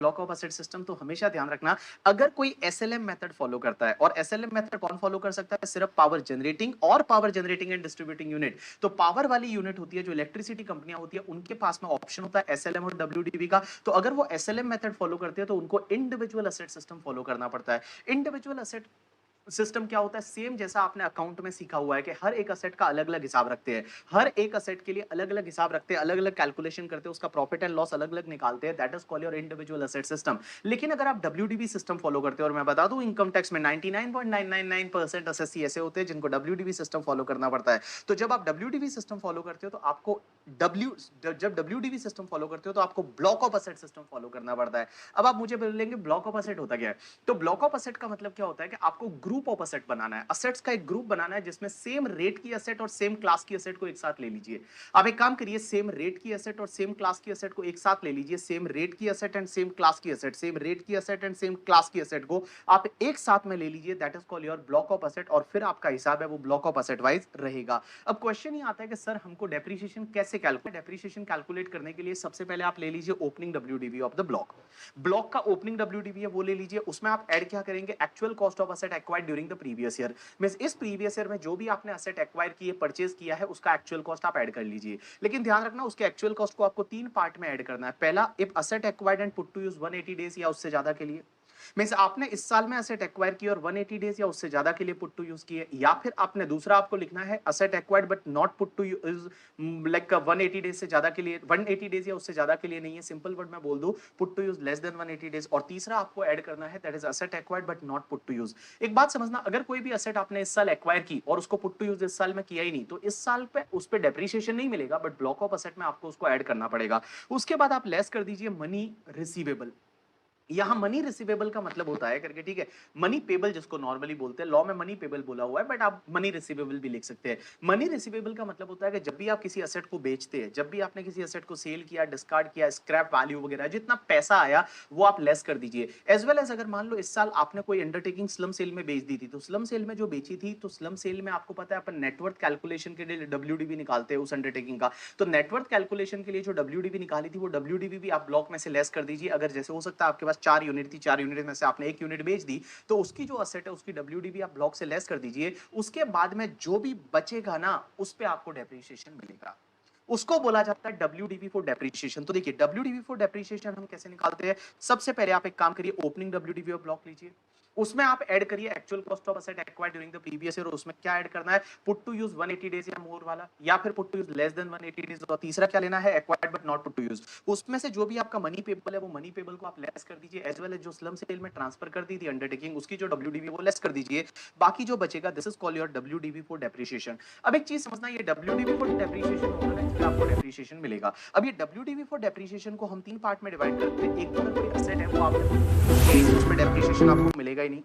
Block of asset system, तो हमेशा ध्यान रखना अगर कोई एसएलएम मेथड फॉलो करता है, और एसएलएम मेथड कौन फॉलो कर सकता है? सिर्फ पावर जनरेटिंग और power generating and distributing unit. तो पावर वाली यूनिट होती है, जो इलेक्ट्रिसिटी कंपनियां होती है, उनके पास में ऑप्शन होता है एसएलएम और डब्ल्यूडीवी का। तो अगर वो एसएलएम मेथड फॉलो करते हैं तो उनको इंडिविजुअल एसेट सिस्टम फॉलो करना पड़ता है। इंडिविजुअल एसेट सिस्टम क्या होता है? सेम जैसा आपने अकाउंट में सीखा हुआ है कि हर एक असेट का अलग अलग हिसाब रखते हैं, हर एक असेट के लिए अलग अलग हिसाब रखते हैं, अलग अलग कैलकुलेशन करते हैं, उसका प्रॉफिट एंड लॉस अलग अलग निकालते हैं। That is called your individual asset system. लेकिन अगर आप डब्ल्यूडीबी सिस्टम फॉलो करते हो, और मैं बता दूं इनकम टैक्स में 99.999% एसएससी ऐसे होते हैं जिनको डब्ल्यूडीबी सिस्टम फॉलो करना पड़ता है। तो जब आप डब्ल्यूडीबी सिस्टम फॉलो करते हो तो आपको डब्ल्यू जब डब्ल्यूडीबी सिस्टम फॉलो करते हो तो आपको block of asset system follow करना पड़ता है। अब आप मुझे बोलेंगे ब्लॉक ऑफ एसेट होता क्या है? तो ब्लॉक ऑफ एसेट का मतलब क्या होता है कि आपको ग्रुप ऑफ एसेट बनाना है, असेट्स का एक ग्रुप बनाना है जिसमें सेम रेट की एसेट और सेम क्लास की एसेट को एक साथ ले लीजिए। आप एक काम करिए, सेम रेट की एसेट और सेम क्लास की एसेट को एक साथ ले लीजिए। सेम रेट की एसेट एंड सेम क्लास की एसेट, सेम रेट की एसेट एंड सेम क्लास की एसेट को आप एक साथ में ले लीजिए। That is called your block of asset, और फिर आपका हिसाब है वो ब्लॉक ऑफ एसेट वाइज रहेगा। अब क्वेश्चन ये आता है कि सर हमको डेप्रिसिएशन कैसे कैलकुलेट? डेप्रिसिएशन कैलकुलेट करने के लिए सबसे पहले आप ले लीजिए opening WDV of the block. Block का ओपनिंग डब्ल्यूडीवी है वो ले लीजिए। उसमें आप ऐड क्या करेंगे? Actual cost of asset acquired during the previous year. Means इस प्रीवियस ईयर में जो भी आपने एसेट एक्वायर की है, परचेज किया है, उसका एक्चुअल कॉस्ट आप ऐड कर लीजिए। लेकिन ध्यान रखना उसके एक्चुअल कॉस्ट को आपको तीन पार्ट में ऐड करना है। पहला, if asset acquired and put to use 180 days या उससे ज्यादा के लिए। मींस आपने इस साल में एसेट एक्वायर की और 180 डेज या उससे ज्यादा के लिए पुट टू यूज किए। या फिर आपने दूसरा आपको लिखना है asset acquired but not put to use, like 180 days से ज्यादा के लिए, 180 डेज या उससे ज्यादा के लिए नहीं है, सिंपल वर्ड में बोल दूं put to use less than 180 days. और तीसरा आपको ऐड करना है that is asset acquired but not put to use. एक बात समझना, अगर कोई भी एसेट आपने इस साल एक्वायर की और उसको पुट टू यूज इस साल में किया ही नहीं, तो इस साल पे उस पे डेप्रिसिएशन नहीं मिलेगा, बट ब्लॉक ऑफ एसेट में आपको उसको ऐड करना पड़ेगा। उसके बाद आप लेस कर दीजिए मनी रिसीवेबल। यहां मनी रिसीवेबल का मतलब होता है करके, ठीक है, मनी पेबल जिसको नॉर्मली बोलते हैं, लॉ में मनी पेबल बोला हुआ है बट आप मनी रिसीवेबल भी लिख सकते हैं। मनी रिसीवेबल का मतलब होता है कि जब भी आप किसी एसेट को बेचते हैं, जब भी आपने किसी एसेट को सेल किया, डिस्कार्ड किया, स्क्रैप वैल्यू वगैरह जितना पैसा आया वो आप लेस कर दीजिए। एज वेल एज अगर मान लो इस साल आपने कोई अंडरटेकिंग स्लम सेल में बेच दी थी, तो स्लम सेल में जो बेची थी, तो स्लम सेल में आपको पता है अपन नेटवर्थ कैलकुलेशन के लिए डब्ल्यूडीबी निकालते हैं उस अंडरटेकिंग का। तो नेटवर्थ कैलकुलेशन के लिए जो डब्ल्यूडीबी निकाली थी, वो डब्ल्यूडीबी भी आप ब्लॉक में से लेस कर दीजिए। अगर जैसे हो सकता है आपके पास 4 यूनिट थी, 4 यूनिट में से आपने एक यूनिट बेच दी, तो उसकी जो असेट है उसकी डब्ल्यूडीबी आप ब्लॉक से लेस कर दीजिए। उसके बाद में जो भी बचेगा ना, उस पे आपको डेप्रिसिएशन मिलेगा। उसको बोला जाता है डब्ल्यूडीवी फॉर डेप्रिसिएशन। तो देखिए डब्ल्यूडीवी फॉर डेप्रिसिएशन हम कैसे निकालते हैं? सबसे पहले आप एक काम करिए, ओपनिंग डब्ल्यूडीवी ऑफ ब्लॉक लीजिए, उसमें आप ऐड करिए actual cost of asset acquired during the previous year. उसमें क्या ऐड करना है? पुट टू यूज 180 डेज या मोर वाला, या फिर put to use less than 180 days. और तीसरा क्या लेना है? Acquired but not put to use. उसमें से जो भी आपका मनी पेबल है, वो मनी पेबल को आप लेस कर दीजिए। एज वेल एज जो स्लम सेल में ट्रांसफर कर दी थी अंडरटेकिंग, उसकी जो डब्ल्यूडीवी वो लेस कर दीजिए। बाकी जो बचेगा, this is called your WDV for depreciation. अब एक चीज समझना, ये डब्ल्यूडीवी फॉर डेप्रिसिएशन होगा ना, इसमें आपको डेप्रिसिएशन मिलेगा। अब ये डब्ल्यूडीवी फॉर डेप्रिसिएशन को हम तीन पार्ट में डिवाइड करते हैं। एक तो अगर कोई एसेट है वो आपने, उसमें डेप्रिसिएशन आपको मिलेगा ही नहीं।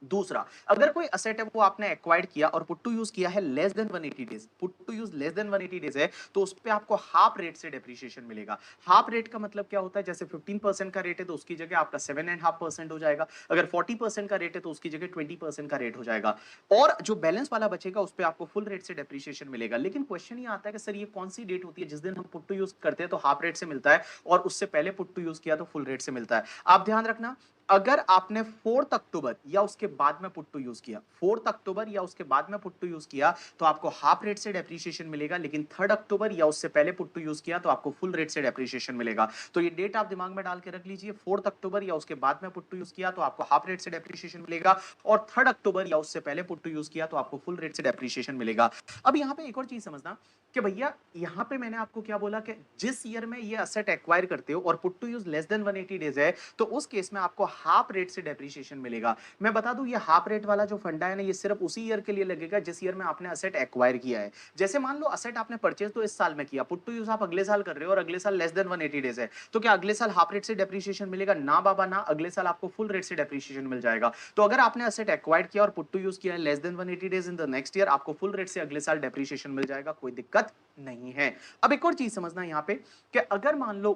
दूसरा, अगर कोई असेट है वो आपने एक्वायर्ड किया और पुट टू यूज किया है less than 180 days, put to use less than 180 days है, तो उस पे आपको हाफ रेट से डेप्रिसिएशन मिलेगा। हाफ रेट का मतलब क्या होता है? जैसे 15% का रेट है तो उसकी जगह आपका 7.5% हो जाएगा। अगर 40% का रेट है तो उसकी जगह 20% का रेट हो जाएगा। और जो बैलेंस वाला बचेगा उस पे आपको फुल रेट से डेप्रिसिएशन मिलेगा। लेकिन क्वेश्चन ये आता है कि सर ये कौन सी डेट होती है जिस दिन हम पुट टू यूज करते हैं तो हाफ रेट से मिलता है, और उससे पहले पुट टू यूज किया तो फुल रेट से मिलता है? आप ध्यान रखना, अगर आपने 4 अक्टूबर या उसके बाद में पुट टू यूज किया, 4 अक्टूबर या उसके बाद में पुट टू यूज किया, तो आपको हाफ रेट से डेप्रिसिएशन मिलेगा। लेकिन 3 अक्टूबर या उससे पहले पुट टू यूज किया तो आपको फुल रेट से डेप्रिसिएशन मिलेगा। तो ये डेट आप दिमाग में डाल के रख लीजिए, 4 अक्टूबर या उसके बाद में पुट टू यूज किया तो आपको हाफ रेट से डेप्रिसिएशन मिलेगा, और 3 अक्टूबर या उससे पहले पुट टू यूज किया तो आपको फुल रेट से डेप्रिसिएशन मिलेगा। अब यहां पे एक और चीज समझना कि भैया यहां पे मैंने आपको क्या बोला कि जिस ईयर में ये एसेट एक्वायर करते हो और put to use less than 180 days है, तो उस केस में आपको हाफ रेट से डेप्रिसिएशन मिलेगा। मैं बता दूं, ये हाफ रेट वाला जो फंडा है ना, ये सिर्फ उसी ईयर के लिए लगेगा जिस ईयर में आपने एसेट एक्वायर किया है। जैसे मान लो एसेट आपने परचेज तो इस साल में किया, पुट टू यूज आप अगले साल कर रहे हो और अगले साल लेस देन 180 डेज है, तो क्या अगले साल हाफ रेट से डेप्रिसिएशन मिलेगा? ना बाबा ना, अगले साल आपको फुल रेट से डेप्रिसिएशन मिल जाएगा। तो अगर आपने एसेट एक्वायर किया और पुट टू यूज किया है less than 180 days in the next year, आपको फुल रेट से अगले साल डेप्रिसिएशन मिल जाएगा, कोई दिक्कत नहीं है। अब एक और चीज समझना यहां पे कि अगर मान लो